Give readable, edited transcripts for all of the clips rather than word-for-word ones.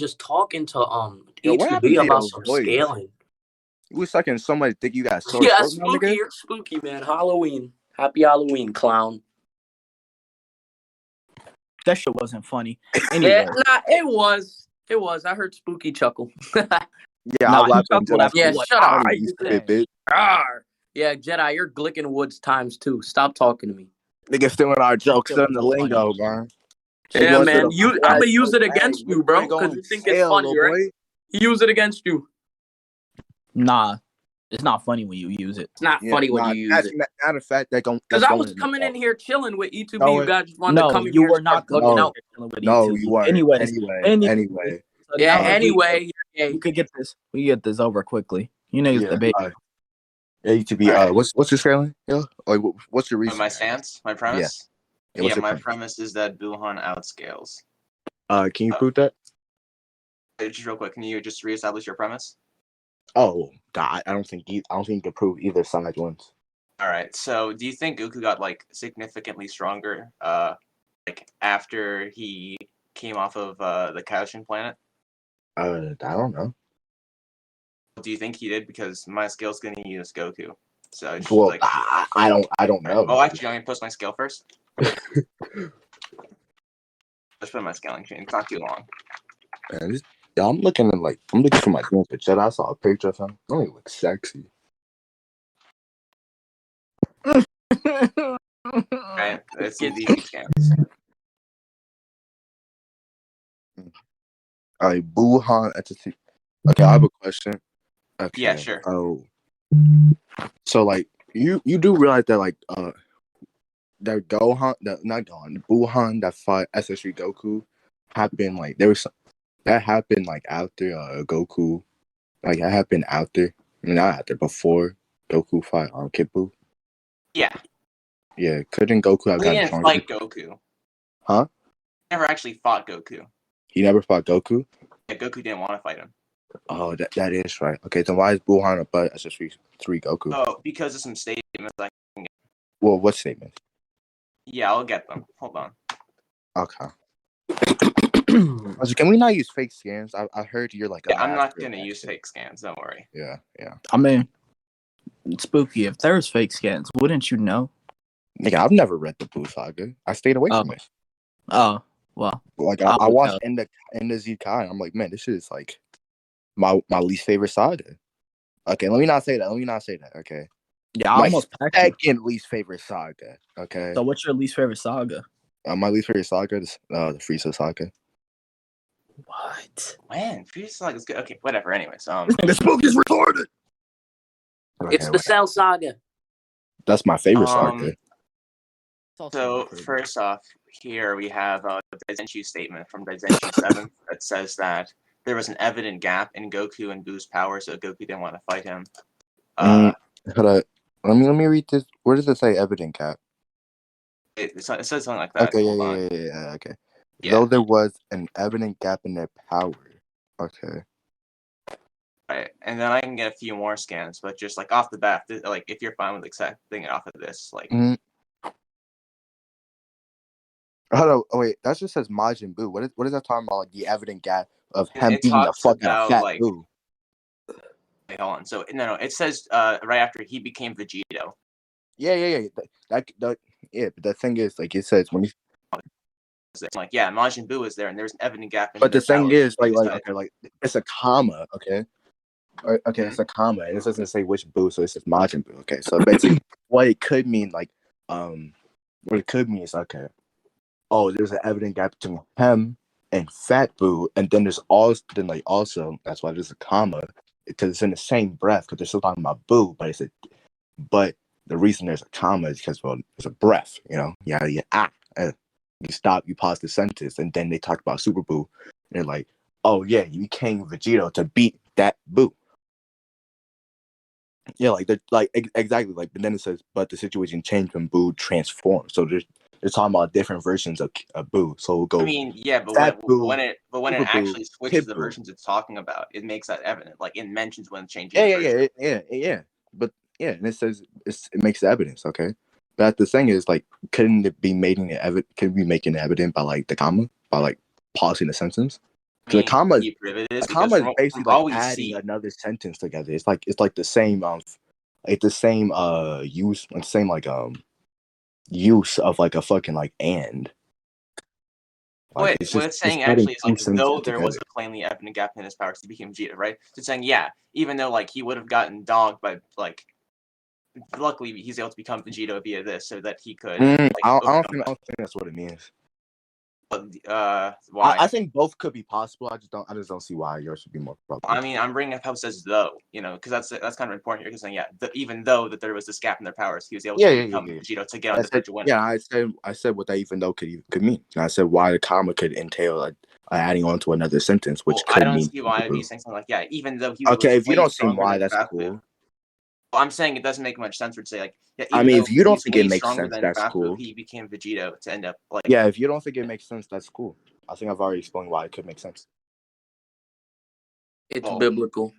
just talking to Yo, what E2B happened to about your some voice? scaling. You was sucking somebody think you got sore Yeah, throat now, spooky. nigga? You're spooky, man. Halloween. Happy Halloween, clown. That shit wasn't funny. Anyway. Yeah, nah, it was. It was. I heard Spooky chuckle. Yeah, Nah, I laughed he at chuckled after Yeah, what shut up. I you said. stupid bitch. Arr. Yeah, Jedi, you're Glicken Woods times 2. Stop talking to me. Nigga stealing our jokes, Shit stealing the wasn't lingo, man. Yeah, Nigga, man. what's I'm gonna use it against you, bro, because you think it's funny, right? boy? Use it against you. Nah, it's not funny when you use it. It's not funny when you use it. Matter of fact, Because I was coming in here chilling with E2B. No, you guys just wanted to come in you here were and start not bugging out. No, you weren't. Anyways, Anyway. So Yeah, now anyway. we could get this. We get this over quickly. You know, the big. Yeah, E2B. What's your scaling? Yeah, like what's your reason? My stance, my premise. Yeah, my premise is that Buuhan outscales. Can you prove that? Just real quick, can you just reestablish your premise? Oh, God, I don't think you can prove either side once. All right. So, do you think Goku got like significantly stronger, like after he came off of the Kaishin planet? I don't know. Do you think he did? Because my scale's gonna use Goku. So it's well, I don't know. Oh, actually, I'm gonna post my scale first. Let's put my scaling chain. It's not too long. Man, I'm looking for my dreams, but Jedi. I saw a picture of him. Don't even look sexy. Right, let's get these scans. All right, Buuhan entity. Okay, I have a question. Okay. Yeah, sure. Oh, so like you do realize that like that Buuhan that fought SSG Goku happened like that happened like after Goku, like that happened after, not after, before Goku fought Kid Buu. Yeah. Yeah, couldn't Goku have gotten stronger? He didn't fight Goku. Huh? Never actually fought Goku. He never fought Goku? Yeah, Goku didn't want to fight him. Oh, that is right. Okay, then why is Buuhan above SSG 3 Goku? Oh, because of some statements I can get. Well, what statement? Yeah, I'll get them. Hold on. Okay. Can we not use fake scans? I heard you're like I'm not gonna use fake scans. Don't worry. Yeah. I mean, Spooky, if there's fake scans, wouldn't you know? Nigga, I've never read the Buu saga. I stayed away from it. Oh, well. Like I watched in the Z Kai. I'm like, man, this shit is like my least favorite saga. Okay, let me not say that. Okay. Yeah, my almost second least favorite saga. Okay. So what's your least favorite saga? My least favorite saga is the Frieza saga. What? Man, Frieza saga is good. Okay, whatever. Anyways, the Spooky's retarded. It's the Cell saga. That's my favorite saga. So first off, here we have the Daizenshuu statement from Daizenshuu 7 that says that there was an evident gap in Goku and Buu's power, so Goku didn't want to fight him. Hold on. Let me read this. Where does it say evident gap? It says something like that. Okay, yeah. Okay. Yeah. Though there was an evident gap in their power. Okay. Right, and then I can get a few more scans, but just like off the bat, like if you're fine with accepting it off of this, like. Hold on. Oh wait, that just says Majin Buu. What is that talking about? Like the evident gap of him being a fucking fat Buu. Wait, hold on. So no, it says right after he became Vegito. Yeah. But the thing is, like it says when he. Like Majin Buu is there, and there's an evident gap. But the thing is, like it's a comma, okay. Okay, it's a comma, and it doesn't say which Buu, so it says Majin Buu. Okay, so basically, what it could mean, what it could mean is okay. Oh, there's an evident gap between him and Fat Buu, and then there's also that's why there's a comma, because it's in the same breath, because they're still talking about Buu, but the reason there's a comma is because there's a breath, you stop, you pause the sentence, and then they talk about Super Buu, and they're like, oh yeah, you became Vegito to beat that Buu. Yeah, exactly, but then it says, but the situation changed when Buu transformed. So they're talking about different versions of Buu. So we'll go. I mean, yeah, but when it actually switches the versions it's talking about, it makes that evident. Like it mentions when changing. Yeah. But yeah, and it says it makes the evidence. Okay, but the thing is, like, couldn't it be making it evident? Could we making it evident by like the comma, by like pausing the sentence? The comma, deep it is a because comma is basically from like all we adding see, another sentence together. It's like the same use, the same like use of like a fucking like and. Like what it's saying adding actually is two like sentences though there was together. a plainly evident gap in his powers, he became Vegeta, right? So it's saying yeah, even though like he would have gotten dogged by like, luckily he's able to become Vegeta via this, so that he could like I overcome don't think that's what it means. why? I think both could be possible. I just don't see why yours would be more probable. I mean, I'm bringing up how it says though, because that's kind of important here. Because saying even though that there was this gap in their powers, he was able to become Vegeta to get on the bridge of winning. Yeah, I said what that even though could mean. And I said why the comma could entail adding on to another sentence, which could I don't mean. see why it'd be saying something like even though he Okay, was if you way don't see stronger why, than that's Buu. cool. Well, I'm saying it doesn't make much sense for to say like I even mean, though if you don't he's think way it makes stronger sense, than that's Buu, cool. he became Vegeta to end up like. Yeah, if you don't think it makes sense, that's cool. I think I've already explained why it could make sense. It's biblical.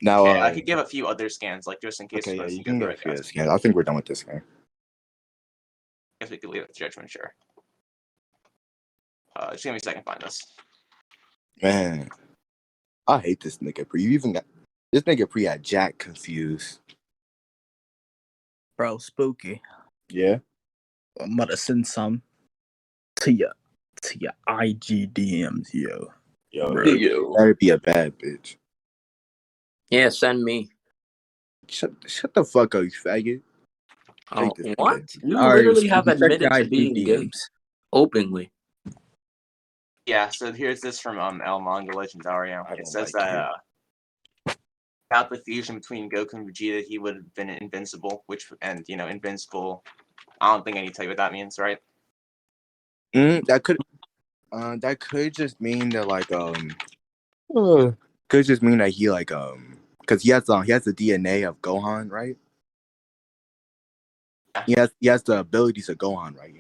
Now, okay, I could give a few other scans, like just in case. Okay, yeah, you you can get get a few scans. I think we're done with this game. I guess we could leave it to judgment, sure. Just give me a second to find this. Man, I hate this nigga Pre. You even got this nigga Pre had Jack confused. Bro, Spooky. Yeah. I'm about to send some to your IG DMs, yo. Yo, Bro. Yo. better be a bad bitch. Yeah, send me. Shut the fuck up, you faggot. Oh, Take this what? nigga. You All right, literally have Spooky, check admitted your to IG being gay DMs. openly. Yeah, so here's this from El Manga Legendario. I It don't says like that without the fusion between Goku and Vegeta, he would have been invincible. Invincible. I don't think I need to tell you what that means, right? That could just mean that could just mean that he because he has the DNA of Gohan, right? Yeah. He has the abilities of Gohan, right?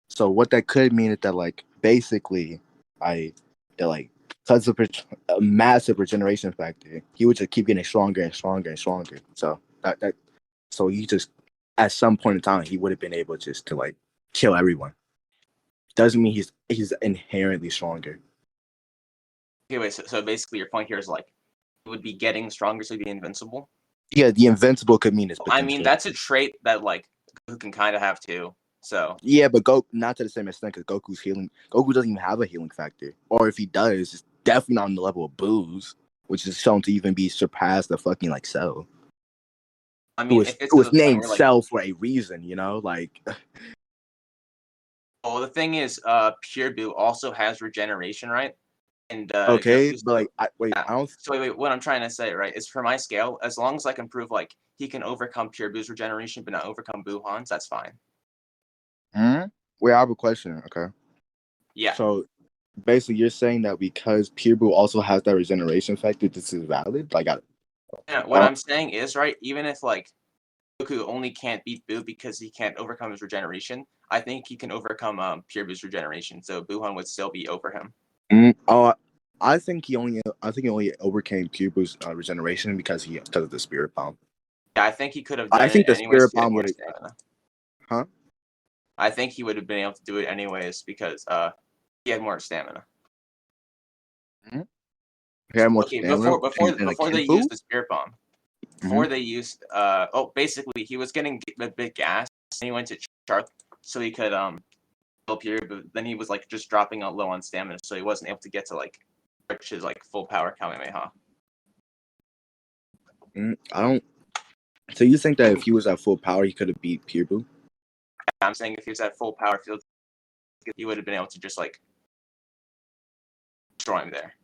So what that could mean is that basically because of a massive regeneration factor, he would just keep getting stronger and stronger and stronger. So so he just at some point in time he would have been able just to kill everyone. Doesn't mean he's inherently stronger. Okay, wait. So basically, your point here is he would be getting stronger, so he'd be invincible. Yeah, the invincible could mean his I potential. mean, that's a trait that Goku can kind of have too. So yeah, but Goku not to the same extent because Goku doesn't even have a healing factor, or if he does, it's definitely not on the level of Buu's, which is shown to even be surpassed the fucking Cell. I mean, if it was named Cell for a reason, Well, the thing is, Pure Buu also has regeneration, right? And okay, Goku's but I don't. So wait. What I'm trying to say, right, is for my scale, as long as I can prove he can overcome Pure Buu's regeneration, but not overcome Buuhan's, that's fine. Wait, I have a question. Okay. Yeah. So basically, you're saying that because Pure Buu also has that regeneration factor, this is valid? What I'm saying is, right, even if Goku only can't beat Buu because he can't overcome his regeneration, I think he can overcome Pure Buu's regeneration, so Buuhan would still be over him. I think he only overcame Pure Buu's regeneration because of the Spirit Bomb. Yeah, I think he could have done I think it the Spirit Bomb would have. Huh? I think he would have been able to do it anyways because he had more stamina. He had more Okay, stamina before they used the Spirit Bomb, before they used basically he was getting a bit gassed and he went to Charth so he could help here, but then he was just dropping out low on stamina, so he wasn't able to get to reach his full power Kamehameha. I don't. So you think that if he was at full power, he could have beat Pure Buu? I'm saying if he was at full power field, he would have been able to just destroy him there.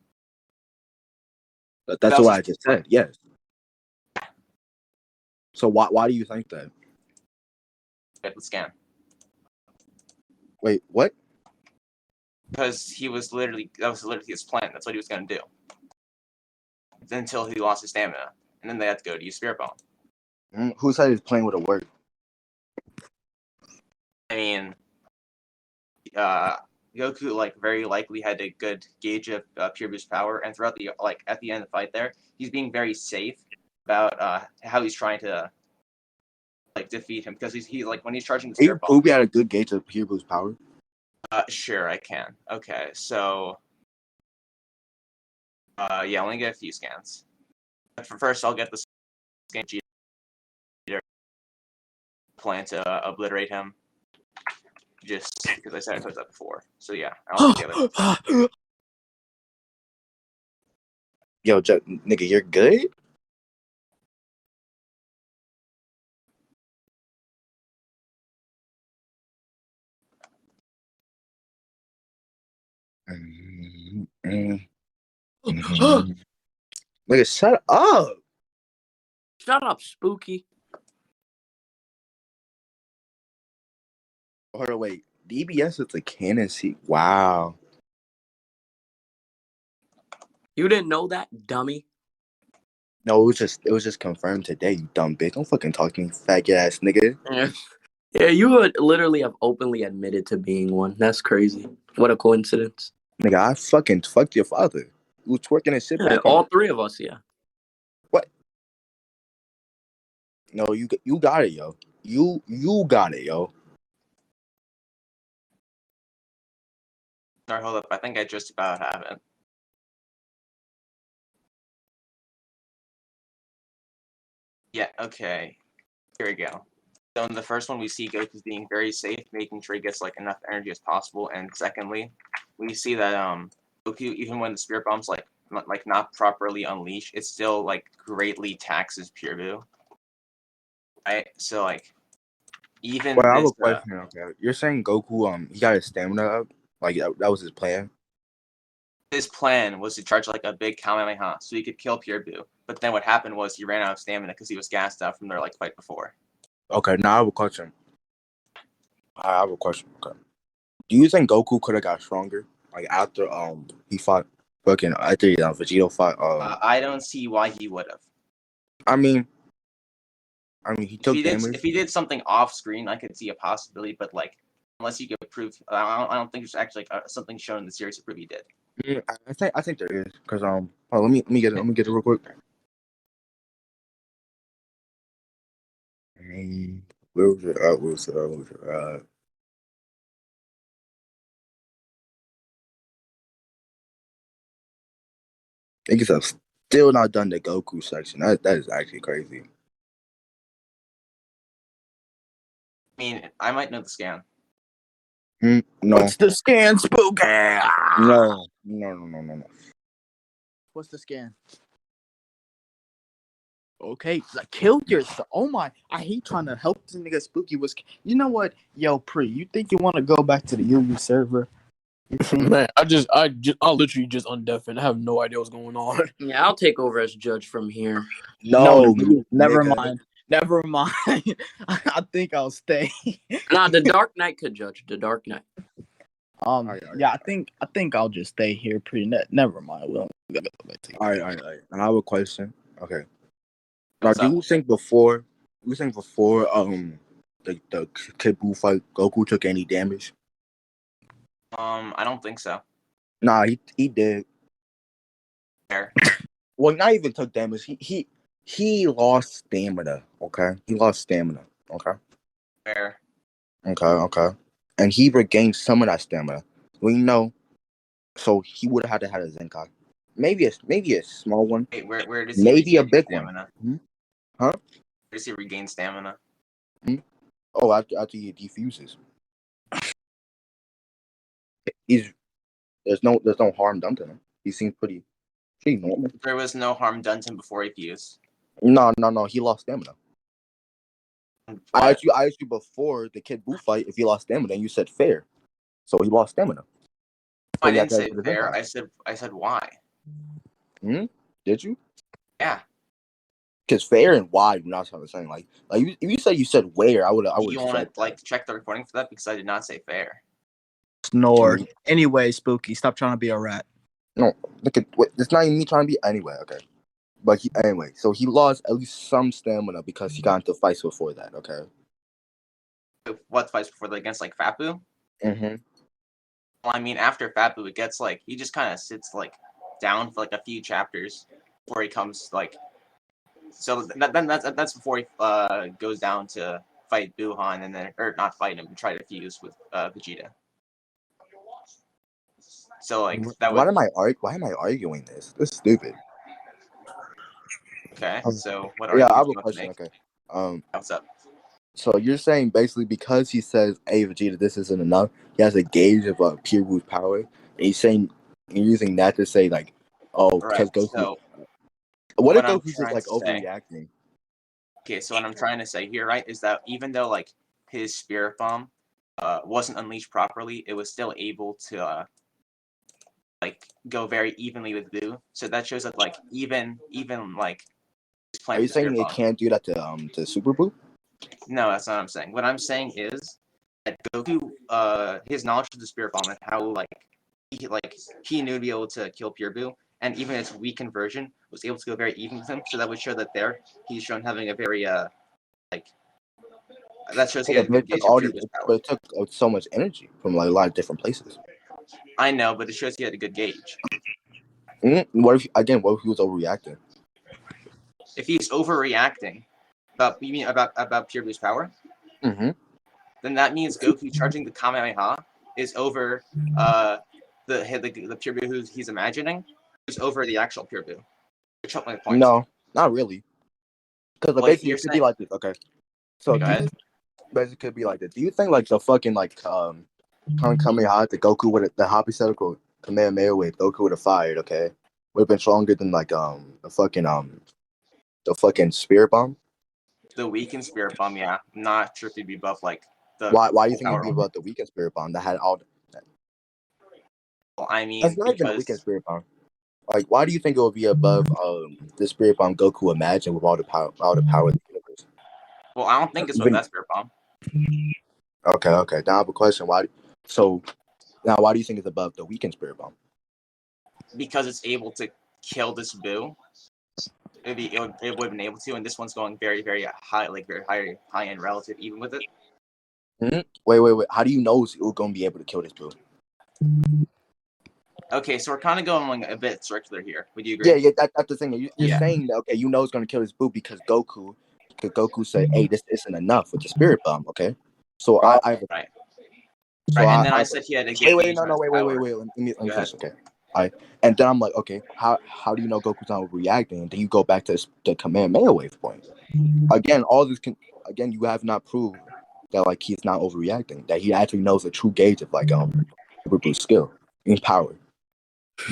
That's what I just said. Yes. So why do you think that? Let's scan. Wait, what? Because that was literally his plan. That's what he was gonna do. Until he lost his stamina, and then they had to go to use Spirit Bomb. Who said his plan would have worked? I mean, Goku very likely had a good gauge of Pure Buu's power, and throughout the at the end of the fight there, he's being very safe about how he's trying to defeat him because he's when he's charging the Spirit Bomb. Ubi had a good gauge of Pure Buu's power. Sure, I can. Okay, so Yeah, I only get a few scans. But for first, I'll get the scan Vegeta. Plan to obliterate him. Just because I said I put that before. So yeah, I'll take the other. Yo, nigga, you're good? Nigga, shut up. Shut up, Spooky. Hold on, wait. DBS is a canon seat. Wow. You didn't know that, dummy? No, it was just confirmed today, you dumb bitch. Don't fucking talk to me, faggot ass nigga. Yeah, you would literally have openly admitted to being one. That's crazy. What a coincidence. Nigga, I fucking fucked your father. You was twerking and shit Yeah, back home. all three of us, yeah. What? No, you got it, yo. You got it, yo. Alright, hold up. I think I just about have it. Yeah, okay. Here we go. So in the first one, we see Goku's being very safe, making sure he gets like enough energy as possible. And secondly, we see that Goku, even when the spirit bomb's like not properly unleashed, it still like greatly taxes Pure Buu. Right? So like even Well, I have this a question. Okay, you're saying Goku, he got his stamina up, like that was his plan. his plan was to charge like a big Kamehameha so he could kill Pure Buu. But then what happened was he ran out of stamina because he was gassed out from their like fight before. Okay, now I have a question. Okay, do you think Goku could have got stronger, like after he fought fucking after Vegeta fought I don't see why he would have. I mean he took damage. If he did something off screen, I could see a possibility. But like, unless you could prove, I don't think there's actually like, something shown in the series to prove he did. I think there is because let me get it real quick. Where was it? Where was it? I guess I've still not done the Goku section. That is actually crazy. I mean, I might know the scan. No. What's the scan, Spooky? No. What's the scan? Okay, I killed yourself. Oh my! I hate trying to help this nigga. Spooky was. You know what, yo, Pre? You think you want to go back to the UU server? Man, I literally just undeafened. I have no idea what's going on. Yeah, I'll take over as judge from here. No, never nigga. mind. Never mind. I think I'll stay. Nah, the Dark Knight could judge. The Dark Knight. Yeah, I think I'll just stay here. Never mind. We'll go back to All right. I have a question. Okay. Now, What's do up? you think before the Kid Buu fight, Goku took any damage? I don't think so. Nah, he did. Fair. Well, not even took damage. He lost stamina. Okay, he lost stamina. Okay. Fair. Okay. And he regained some of that stamina. We know, so he would have had to have a Zenkai. Maybe a small one. Wait, where does he Maybe a regain big stamina? one. Huh? Where does he regain stamina? Oh, after he defuses, there's no harm done to him. He seems pretty normal. There was no harm done to him before he fused. No. He lost stamina. I What? asked you before the Kid Buu fight if he lost stamina, and you said fair. So he lost stamina. I he had didn't to say have the fair. Zenkai. I said why. Did you? Yeah. Because fair and wide, not the same. Like if you said where, I would Do you have want said to like check the recording for that because I did not say fair. Snore. Anyway, Spooky, stop trying to be a rat. No, look at it's not even me trying to be anyway. Okay, but anyway, so he lost at least some stamina because he got into fights before that. Okay. What fights before that against like Fat Buu? Mm-hmm. Well, I mean, after Fat Buu, it gets like he just kind of sits like down for like a few chapters before he comes like. So that's before he goes down to fight Buuhan and then or not fight him, try to fuse with Vegeta. So like that Why would am I arguing this? This is stupid. okay. So what Yeah, argument I have do a you want to question. make? Okay. What's up? So you're saying basically because he says A Vegeta, this isn't enough. He has a gauge of Pure Boo's power, and he's saying you're using that to say like, oh, All right. because Goku. So What if what I'm Goku's just trying like to say. overreacting? Okay, so what I'm trying to say here, right, is that even though like his spirit bomb wasn't unleashed properly, it was still able to like go very evenly with Buu. So that shows that like even like his Are plan you with the saying spirit it bomb. can't do that to Super Buu? No, that's not what I'm saying. What I'm saying is that Goku, his knowledge of the spirit bomb and how he knew to be able to kill Pure Buu, and even its weakened version was able to go very even with him. So that would show that there he's shown having a very like that shows he Yeah, had a good gauge of Pure Boo's but power. it took so much energy from like a lot of different places. I know, but it shows he had a good gauge. What if he was overreacting? If he's overreacting you mean about Pure Boo's power, Mm-hmm. then that means Goku charging the Kamehameha is over the Pure Buu he's imagining is over the actual Pure Buu. Which helped my point. No, not really. Because Wait, basically you're it could be saying? like this. Okay, so Go ahead. basically it could be like this. Do you think like the fucking like Kamehameha the Goku would the hypothetical Kamehameha wave Goku would have fired? Okay, would have been stronger than like the fucking spirit bomb. The weakened Spirit Bomb, yeah. Not sure if he'd be buff like the Why do you full think it'd be power. about the weakest spirit bomb that had all? Well, I That's mean, not even the weakest because spirit bomb. Like, why do you think it would be above the spirit bomb Goku imagined with all the power of the universe? well, I don't think it's with Even that Spirit Bomb okay. Now I have a question. So why do you think it's above the weakened spirit bomb? because it's able to kill this Buu. It would have been able to, and this one's going very, very high, like very high end relative, even with it. Mm-hmm. Wait. How do you know it's gonna be able to kill this Buu? Okay, so we're kind of going a bit circular here. Would you agree? Yeah. That's the thing. You're Yeah. saying that okay, you know it's gonna kill this Buu because Goku said, "Hey, this isn't enough with the spirit bomb." Okay, so I Right. so Right, and then I I said he had a good gauge on his power. wait. Let me Go ahead. finish. Okay. And then I'm like, okay, how do you know Goku's not overreacting? And then you go back to the Kamehameha wave point. Again, again, you have not proved that like he's not overreacting. That he actually knows the true gauge of like Super Blue's skill and power.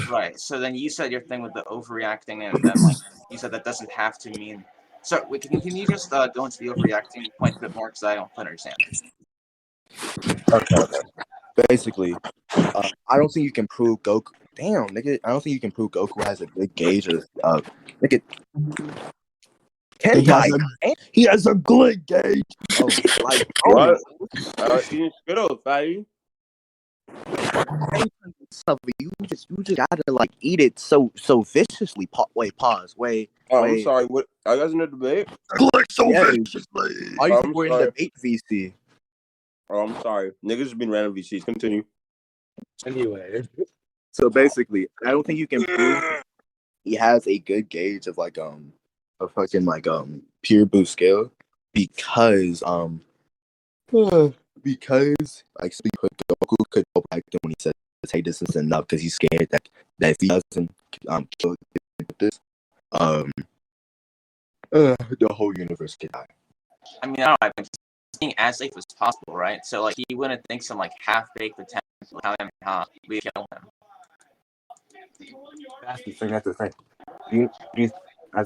Right. So then you said your thing with the overreacting, and then like you said that doesn't have to mean. So wait, can you just go into the overreacting point a bit more because I don't quite understand. Okay. Basically, I don't think you can prove Goku. Damn, nigga, I don't think you can prove Goku has a good gauge of nigga. He has a good gauge. Oh, like What? Eating Skittles, fatty. you just gotta like eat it so viciously. Pause. Wait. Oh, I'm sorry. What? Are you guys in a debate? Yes. viciously. Why do you I'm think we're in sorry. debate, VC? Oh, I'm sorry. Niggas just been random VCs. Continue. Anyway, So basically, I don't think you can prove he has a good gauge of like a fucking like pure boost skill because like Goku could go back to when he says, "Hey, this is enough," because he's scared that if he doesn't kill this the whole universe could die. I mean, I don't know. He's being as safe as possible, right? So like he wouldn't think some like half-baked attempt we kill him. That's the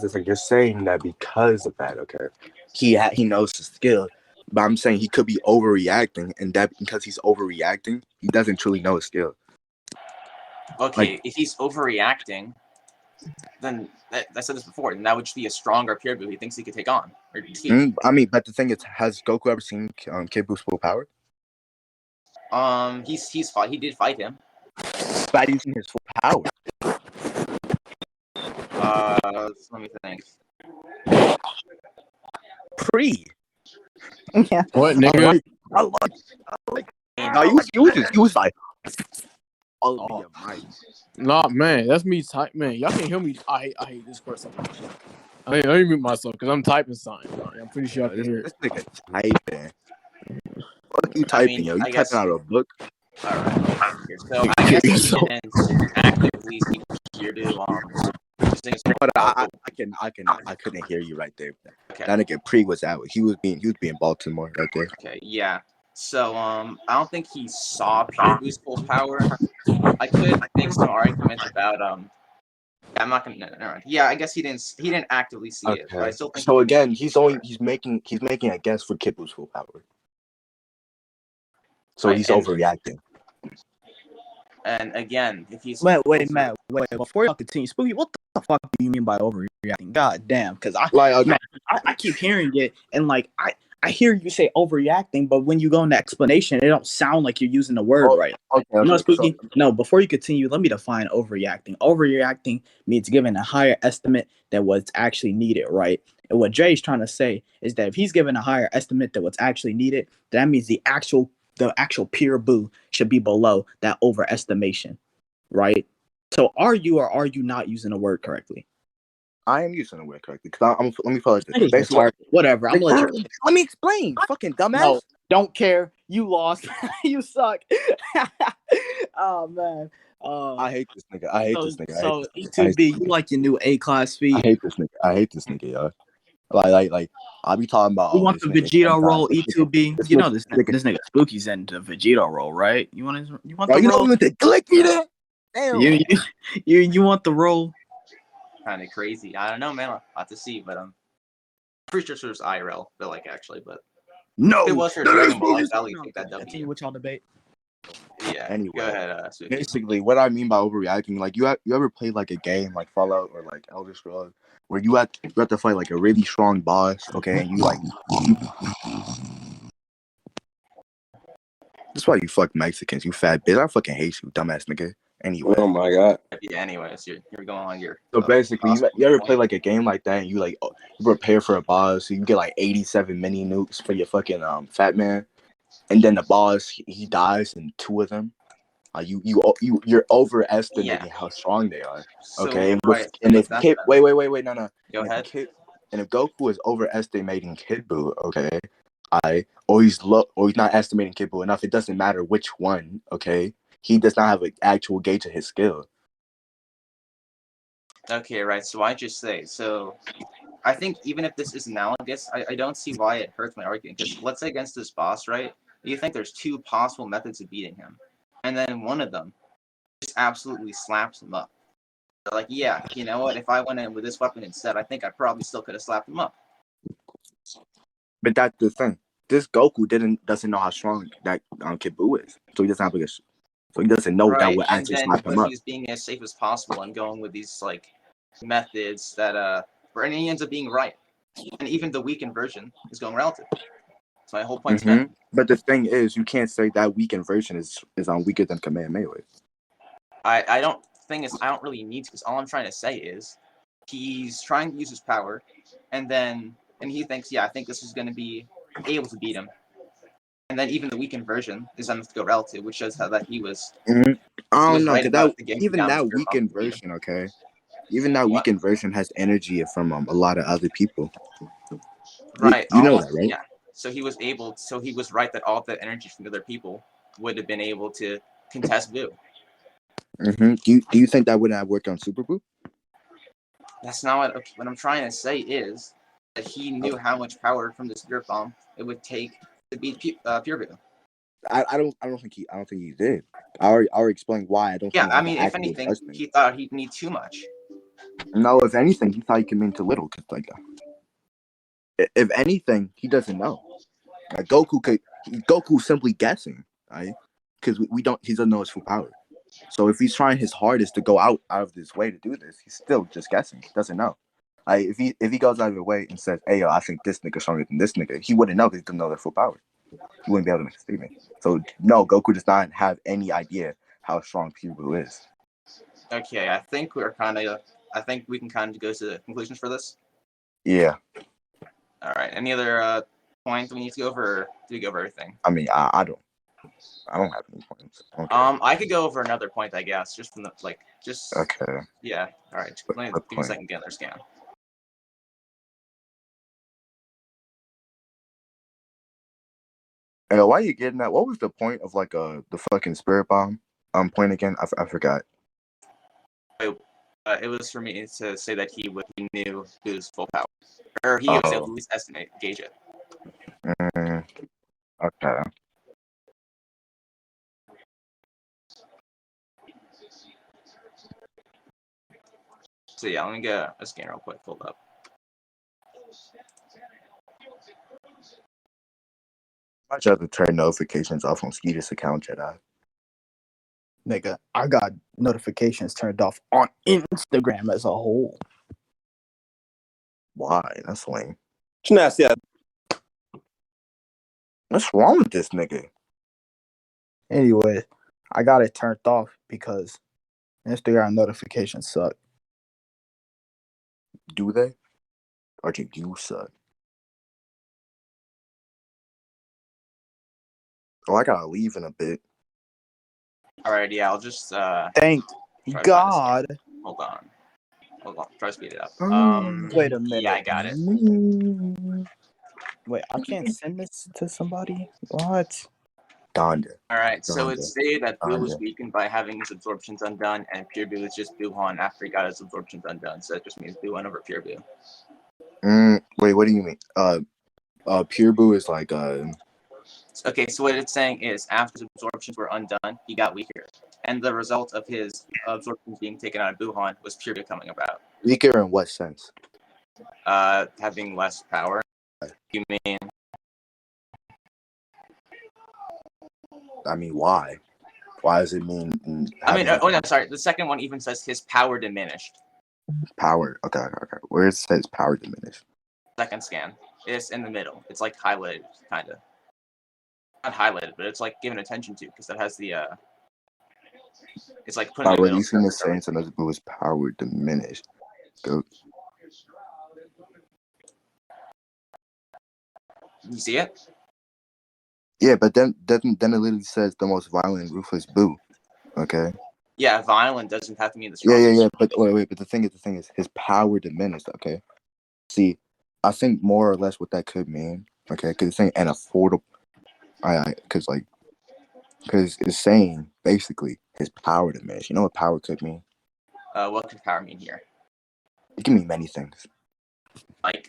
thing. You're saying that because of that, okay? He knows the skill, but I'm saying he could be overreacting, and that because he's overreacting, he doesn't truly know his skill. Okay, if he's overreacting, then I said this before, then that would just be a stronger Pure Buu he thinks he could take on or defeat. I mean, but the thing is, has Goku ever seen Kid Buu's full power? He did fight him. But using his full power. Let me think. Yeah. what nigga? I like. No, you was like, all of your might. Nah, man, that's me type. Man, y'all can hear me. I hate this person. Let me mute myself because I'm typing something. I'm pretty sure y'all can hear it. This nigga typing. What you typing, yo? You typing out a book? All right. So I guess he didn't actively seek here to using his But power. I couldn't hear you right there. Okay. That nigga Pre was out. He was being Baltimore right there. Okay. Yeah. So I don't think he saw Pure Boo's full power. I could make some argument about I'm not gonna. Never mind. Yeah, I guess he didn't actively see it, but I still think. So again, he's making a guess for Kid Buu's full power. So Right, he's and- overreacting. And again, if he's Matt, before y'all continue, Spooky, what the fuck do you mean by overreacting? God damn, because I keep hearing it, and like I hear you say overreacting, but when you go into explanation, it don't sound like you're using the word right. Okay, You know, Spooky? No, before you continue, let me define overreacting. Overreacting means giving a higher estimate than what's actually needed, right? And what Jay's trying to say is that if he's given a higher estimate than what's actually needed, that means the actual pure Buu should be below that overestimation, right? So are you or are you not using the word correctly? I am using the word correctly because let me follow this. Basically, whatever. I'm gonna let you. Let me explain. Fucking dumbass. No, don't care. You lost. You suck. Oh man. I hate this nigga. I hate this nigga. So E2B, you like your new A-class feed? I hate this nigga, yo. Like, I be talking about. You want the Vegito roll, E2B? You know this nigga Spooky's into the Vegito roll, right? You want the roll? You don't even click me there. Damn. You want the roll? kind of crazy. I don't know, man. I'll have to see, but I'm pretty sure it's IRL, but like actually, but No. if it was for Dragon Ball, I'd probably take that W. Continue with y'all debate. Yeah. Anyway, go ahead. Spooky. Basically, what I mean by overreacting, like you ever played like a game like Fallout or like Elder Scrolls, where you have to fight like a really strong boss, okay, and you like. That's why you fuck Mexicans, you fat bitch. I fucking hate you, dumbass nigga. Anyway. Oh my god. Yeah. Anyways, you're going on your. So basically, you ever play like a game like that, and you like you prepare for a boss, so you get like 87 mini nukes for your fucking fat man, and then the boss he dies in 2 of them. You're overestimating how strong they are. Okay, right. and if Kid, wait, no. Go ahead. And if Goku is overestimating Kid Buu, okay, or he's not estimating Kid Buu enough, it doesn't matter which one, okay. He does not have an actual gauge of his skill. Okay, right. So I just say so. I think even if this is analogous, I don't see why it hurts my argument. Because let's say against this boss, right? You think there's 2 possible methods of beating him, and then one of them just absolutely slaps him up. They're like, yeah, you know what? If I went in with this weapon instead, I think I probably still could have slapped him up. But that's the thing. This Goku doesn't know how strong that Kid Buu is, so he doesn't have so he doesn't know that would actually slap him up. He's being as safe as possible and going with these like methods that and he ends up being right. And even the weakened version is going relative. So my whole point is But the thing is, you can't say that weakened version is weaker than Kamehameha. I don't really need to, because all I'm trying to say is he's trying to use his power, and he thinks, yeah, I think this is going to be able to beat him. And then even the weakened version is enough to go relative, which shows how that he was. I don't know, right because even that weakened version, okay, even that weakened version has energy from a lot of other people. Right. You know that, right? Yeah. So he was right that all that energy from other people would have been able to contest Buu. Do you think that wouldn't have worked on Super Buu? That's not what I'm trying to say is that he knew how much power from the Spirit Bomb it would take to beat Pure Buu. I don't think he did. I already explained why I don't. Yeah, I mean, if anything, he thought he'd need too much. No, if anything, he thought he could mean too little. Cause like, if anything, he doesn't know. Like Goku's simply guessing, right? Because he doesn't know his full power. So if he's trying his hardest to go out of his way to do this, he's still just guessing. He doesn't know. Like if he goes out of the way and says, "Hey, yo, I think this nigga stronger than this nigga," he wouldn't know because he doesn't know their full power. He wouldn't be able to make a statement. So no, Goku does not have any idea how strong Pure Buu is. Okay, I think we can kind of go to the conclusions for this. Yeah. All right. Any other points we need to go over? Or do we go over everything? I mean, I don't have any points. Okay. I could go over another point, I guess, just from the Okay. Yeah. All right. Let me give me a second to get their scan. And why you getting that? What was the point of like the fucking spirit bomb? Point again. I forgot. It was for me to say that he knew Buu's full power, or he was able to Oh. at least gauge it. Okay. So yeah, let me get a scan real quick. Hold up. I just have to turn notifications off on Skeeter's account, Jedi. Nigga, I got notifications turned off on Instagram as a whole. Why? That's lame. Nasty. What's wrong with this nigga? Anyway, I got it turned off because Instagram notifications suck. Do they? Or do you suck? Oh, I gotta leave in a bit. Alright, yeah, I'll just Thank try to find God. this. Hold on. Try to speed it up. Wait a minute. Yeah, I got it. Wait, I can't send this to somebody? What? Donda. Alright, so Donda. it stated that Buu was Donda. weakened by having his absorptions undone, and Pure Buu is just Buuhan after he got his absorptions undone. So it just means Buuhan over Pure Buu. Wait, what do you mean? Pure Buu is like Okay, so what it's saying is after his absorptions were undone, he got weaker. And the result of his absorptions being taken out of Buuhan was Pure Buu coming about. weaker in what sense? Having less power. You mean I mean, why? Why does it mean? no, sorry. The second one even says his power diminished. Power. Okay. Where it says power diminished. Second scan. It's in the middle. It's like highlighted, kind of. Not highlighted, but it's like given attention to because that has the. It's like putting. By releasing the Saints and Buu's power diminished. Go. You see it? Yeah, but then it literally says the most violent, ruthless Buu. Okay. Yeah, violent doesn't have to mean the strongest. Yeah. But wait. But the thing is, his power diminished. Okay. See, I think more or less what that could mean. Okay, because it's saying an affordable. Because it's saying basically his power diminished. You know what power could mean? What could power mean here? It can mean many things. Like.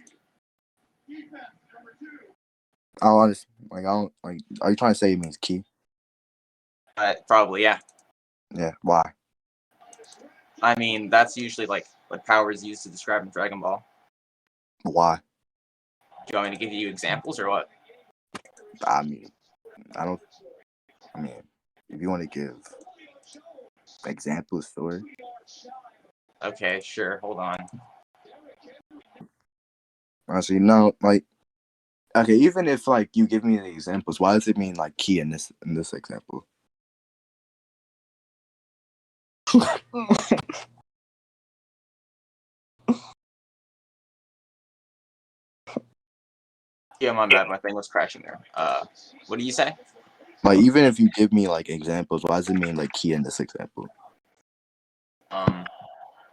I don't like. Are you trying to say it means key? Probably, yeah. Yeah. Why? I mean, that's usually like what power is used to describe in Dragon Ball. Why? Do you want me to give you examples or what? I mean, if you want to give examples, sure. Okay, sure. Hold on. Honestly, no. Okay, even if you give me the examples, why does it mean key in this example? Yeah, my bad. My thing was crashing there. What do you say? Even if you give me examples, why does it mean key in this example?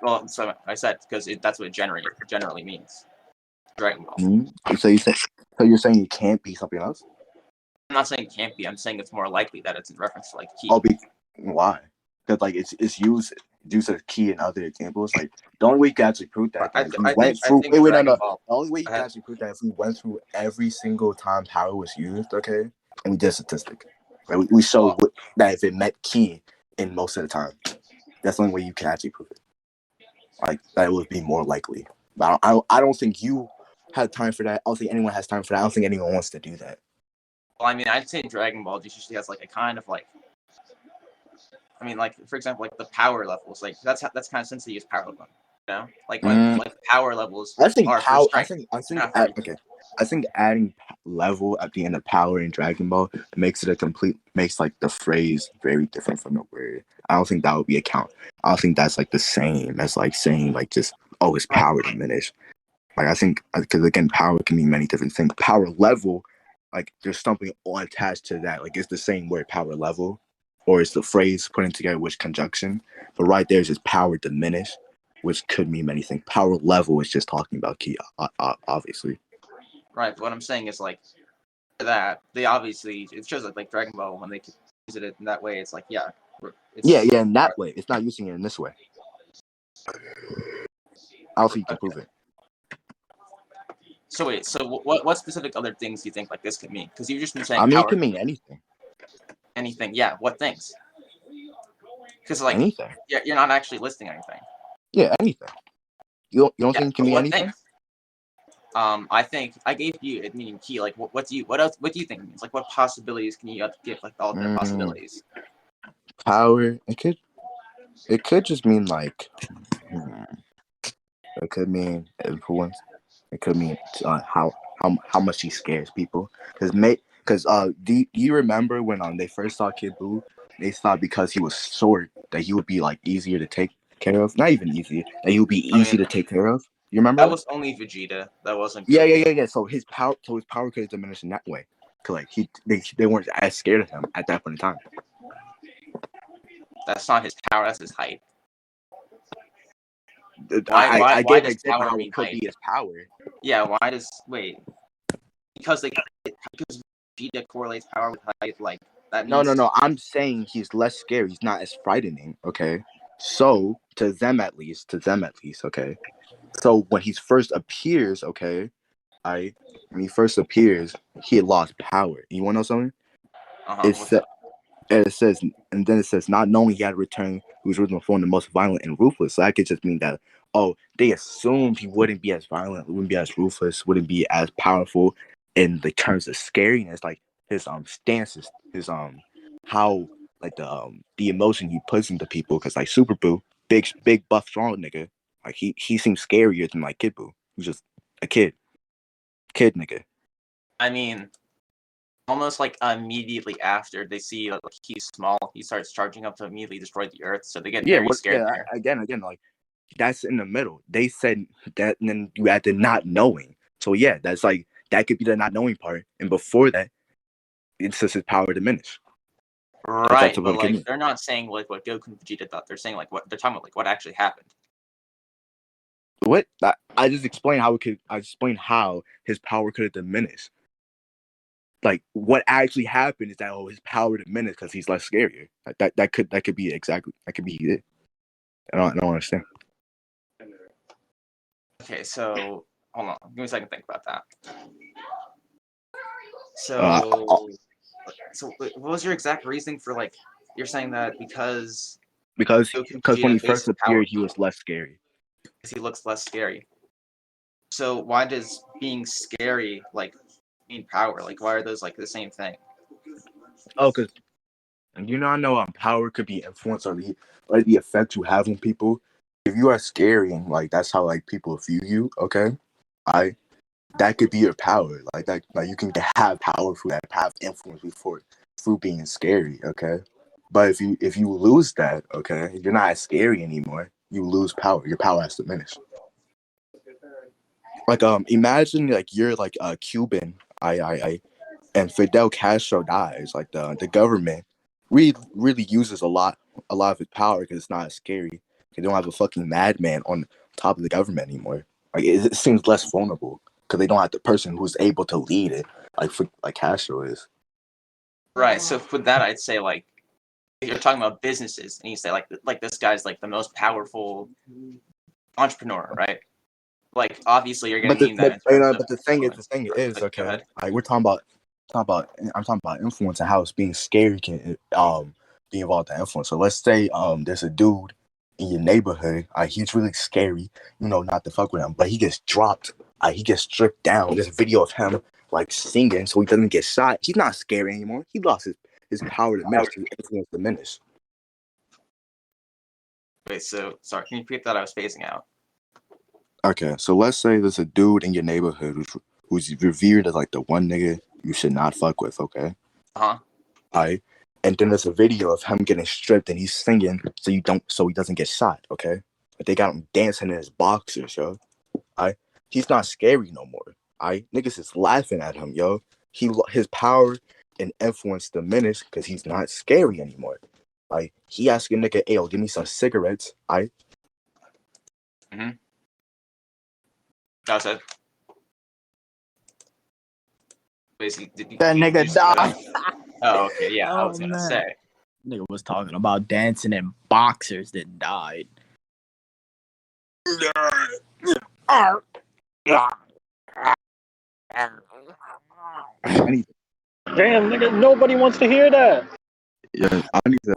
Well, so I said because that's what it generally means. Dragon Ball. Mm-hmm. So you're saying it can't be something else? I'm not saying it can't be. I'm saying it's more likely that it's in reference to key. Why? Because it's used as key in other examples. The only way you can actually prove that is we went through. The only way you can actually prove that is if we went through every single time power was used, okay, and we did a statistic. Right? We showed that if it met key in most of the time, that's the only way you can actually prove it. That would be more likely. But I don't think you had time for that. I don't think anyone has time for that. I don't think anyone wants to do that. Well, I mean, I'd say Dragon Ball usually has a kind of I mean, for example, the power levels. That's kind of since they use power level. You know, power levels. I think power. I think adding level at the end of power in Dragon Ball makes the phrase very different from the word. I don't think that would be a count. I don't think that's the same as saying just his power diminished. I think because again, power can mean many different things. Power level, there's something attached to that. It's the same word, power level, or it's the phrase putting together which conjunction. But right there is just power diminished, which could mean many things. Power level is just talking about key, obviously. Right. What I'm saying is that, they obviously it shows like Dragon Ball when they use it in that way. It's like it's, Yeah, in that way. It's not using it in this way. I'll see you can prove it. So wait, so what specific other things do you think like this could mean? Because you've just been saying I mean, power it can mean anything. anything. Yeah, what things? Because like Anything. you're not actually listing anything. Yeah, anything. You don't Yeah, think it can but mean what anything? things? I think I gave you it meaning key. Like what do you think it means? Like what possibilities can you give like all the possibilities? Power. It could just mean like. It could mean influence. It could mean how much he scares people. Because do you remember when they first saw Kid Buu, they thought because he was short that he would be like easier to take care of. Not even easier. That he would be easy to take care of. You remember? That was only Vegeta. That wasn't. Yeah. Goku. Yeah. So his power could have diminished in that way. Cause like they weren't as scared of him at that point in time. That's not his power. That's his height. I why gave an does example power how mean it could height? be his power. Yeah. Why does wait? Because Vegeta correlates power with height. Like that. Means No. I'm saying he's less scary. He's not as frightening. Okay. So to them at least. Okay. So when he first appears, okay, when he first appears, he had lost power. You want to know something? What's up? And then it says, not knowing he had returned, he was originally formed the most violent and ruthless. So that could just mean that, they assumed he wouldn't be as violent, wouldn't be as ruthless, wouldn't be as powerful in the terms of scariness, like his stances, his how like the emotion he puts into people. Because like Super Buu, big buff strong nigga, like he seems scarier than like Kid Buu, who's just a kid nigga. I mean, almost like immediately after they see like he's small, he starts charging up to immediately destroy the Earth. So they get very scared there. Again, like that's in the middle. They said that, and then you add the not knowing. So yeah, that's like that could be the not knowing part. And before that, it's just his power diminished. Right, but like they're not saying like what Goku and Vegeta thought. They're saying like what they're talking about, like what actually happened. What? I just explained how his power could have diminished. Like what actually happened is that his power diminished because he's less scarier. Like, that could be it. I don't understand. Okay, so hold on, give me a second to think about that. So what was your exact reasoning for like you're saying that because when he first appeared, he was less scary. Because he looks less scary. So why does being scary like mean power? Like why are those like the same thing? Oh, because I know power could be influenced or the effect you have on people. If you are scary and like that's how like people view you, okay, that could be your power. Like that, like you can have power through that, have influence through being scary, okay. But if you lose that, okay, you're not as scary anymore. You lose power. Your power has diminished. Like imagine like you're like a Cuban, and Fidel Castro dies. Like the government really uses a lot of its power because it's not as scary. They don't have a fucking madman on top of the government anymore. Like it seems less vulnerable because they don't have the person who's able to lead it, like Castro is. Right. So for that, I'd say like if you're talking about businesses, and you say like this guy's like the most powerful entrepreneur, right? Like obviously you're gonna mean that. But the thing is, okay. Like I'm talking about influence and how it's being scary can be involved in influence. So let's say there's a dude in your neighborhood, he's really scary, not to fuck with him, but he gets dropped, he gets stripped down. There's a video of him like singing so he doesn't get shot. He's not scary anymore. He lost his power diminished, his influence diminished. Wait, so sorry, can you repeat that? I was phasing out. Okay, so let's say there's a dude in your neighborhood who's revered as like the one nigga you should not fuck with, okay? Alright. And then there's a video of him getting stripped and he's singing so he doesn't get shot, okay? But they got him dancing in his boxers, yo. Alright. He's not scary no more. Alright. Niggas is laughing at him, yo. His power and influence diminished because he's not scary anymore. Like he asking nigga, "Hey, give me some cigarettes." Alright. That's it. That nigga died. Oh, okay, yeah, I Oh, was gonna man. say. Nigga was talking about dancing and boxers that died. I need, Damn, nigga, nobody wants to hear that. yeah, I need to.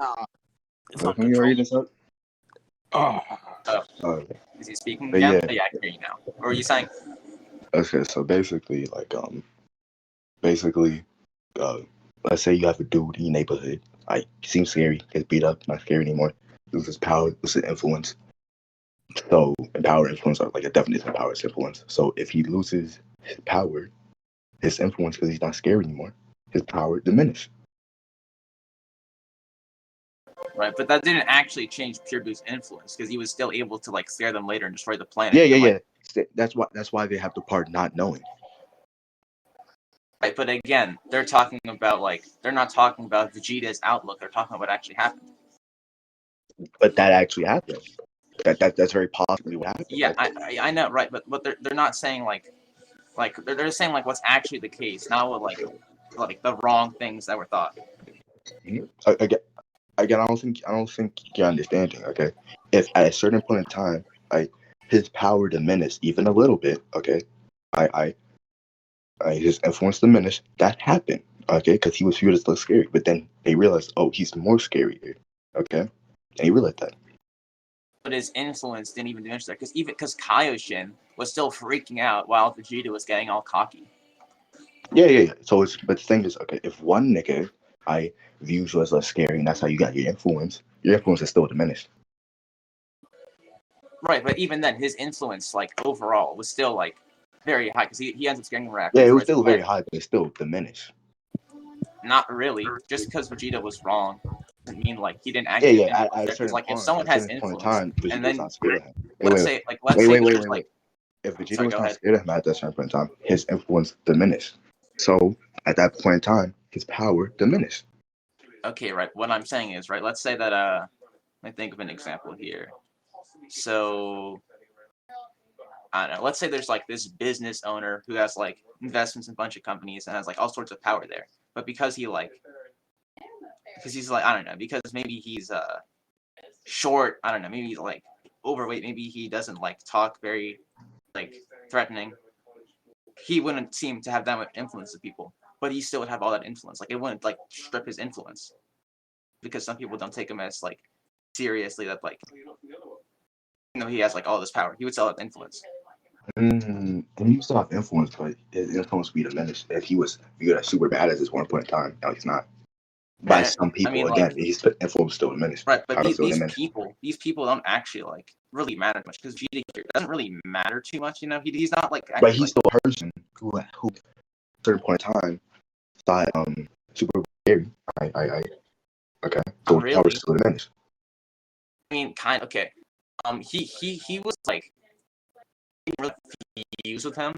It's Can you uncontrollable. read this up? Is he speaking But again? yeah. Oh, yeah, I can hear you now. Or are you saying? Okay, so basically, basically, let's say you have a dude in your neighborhood. Like, seems scary, gets beat up, not scary anymore. Loses power, loses influence. So, and power and influence are like a definition of power is influence. So, if he loses his power, his influence, because he's not scary anymore, his power diminishes. Right, but that didn't actually change Pure Buu's influence because he was still able to like scare them later and destroy the planet. Yeah. That's why they have the part not knowing. Right, but again, they're talking about they're not talking about Vegeta's outlook. They're talking about what actually happened. But that actually happened. That's very possibly what happened. Yeah, I know, right? But they're not saying they're saying what's actually the case, not what like the wrong things that were thought. Again, I don't think you're understanding. Okay, if at a certain point in time, his power diminished even a little bit. Okay, his influence diminished. That happened. Okay, because he was viewed as less scary. But then they realized, oh, he's more scary. Okay, and he realized that. But his influence didn't even diminish there because Kaioshin was still freaking out while Vegeta was getting all cocky. Yeah. So but the thing is, okay, if one nigga views you as less scary, and that's how you got your influence is still diminished. Right, but even then, his influence, overall, was still, very high, because he ends up scaring Raptor. Yeah, it was still very high, but it's still diminished. Not really. Just because Vegeta was wrong doesn't mean, he didn't actually Yeah, at a certain point, if someone has influence, time, and then, not scared of him. let's say If Vegeta was not scared of him at that certain point in time, his influence diminished. So, at that point in time, his power diminished. Okay, right. What I'm saying is, right, let's say that, let me think of an example here. So, I don't know, let's say there's, this business owner who has, investments in a bunch of companies and has, all sorts of power there. But because he, because he's, I don't know, because maybe he's, short, I don't know, maybe he's, overweight, maybe he doesn't, talk very, threatening, he wouldn't seem to have that much influence with people. But he still would have all that influence. It wouldn't, strip his influence. Because some people don't take him as, seriously that, he has, all this power. He would still have influence. Then he still have influence, but his influence would be diminished. If he was viewed as super bad at this one point in time, now he's not. By some people, his influence still diminished. Right, but these people don't actually really matter much because Vegeta here doesn't really matter too much. He's not But he's still a person who at a certain point in time thought super scary. Okay. So really? power still diminished. I mean, okay. He was really confused with him,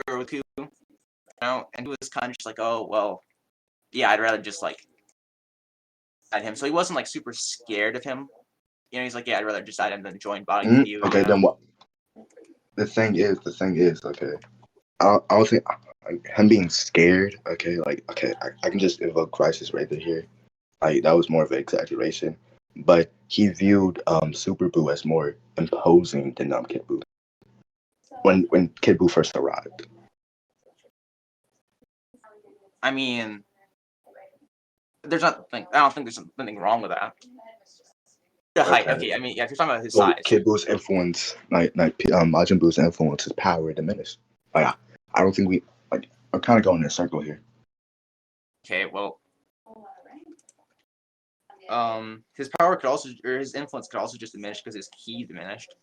Roku, and he was kind of just oh well, yeah, I'd rather just at him. So he wasn't super scared of him. He's yeah, I'd rather just add him than join body with you. Okay, then what? The thing is, okay. I don't think him being scared. Okay, I can just evoke crisis right here. That was more of an exaggeration, but he viewed Super Buu as more imposing than Kid Buu when Kid Buu first arrived. I mean, there's not. I don't think there's something wrong with that. The height, okay. I mean, yeah, if you're talking about his size. Kid Buu's influence, Majin Buu's influence, his power diminished. I don't think we I'm kind of going in a circle here. Okay, well, his power could also, or his influence could also just diminish because his ki diminished.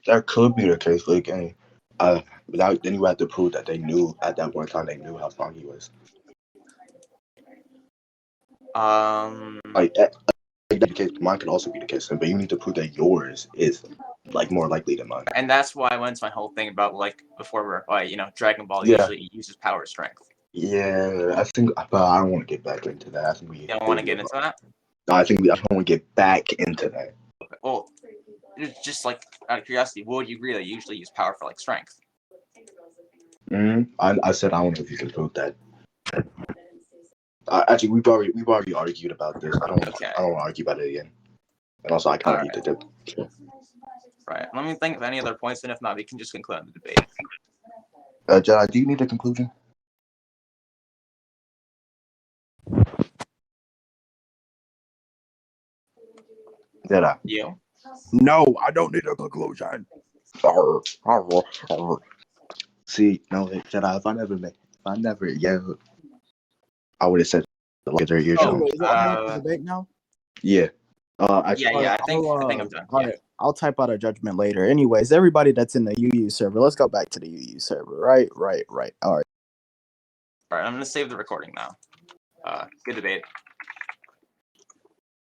That could be the case, but again, without then you have to prove that they knew at that point in time they knew how strong he was. The case, mine could also be the case, but you need to prove that yours is more likely than mine. And that's why I went into my whole thing about before we're Dragon Ball usually uses power strength. Yeah, I think, but I don't want to get back into that. I think we don't want to get into that. No, I don't want to get back into that. Well, it's just out of curiosity, would you agree that you usually use power for strength? I said I don't know if you can prove that. Actually, we've already argued about this. I don't want to argue about it again. And also, I kind of need to dip. Right. Let me think of any other points, and if not, we can just conclude the debate. Jedi, do you need a conclusion? Jedi. You? No, I don't need a conclusion. See, no, Jedi. If I never yelled, I would have said like your Oh, eardrums. is that the debate now? Yeah. Actually, Yeah. I think I'm done. All right, I'll type out a judgment later. Anyways, everybody that's in the UU server, let's go back to the UU server. Right. All right. All right. I'm gonna save the recording now. Good debate.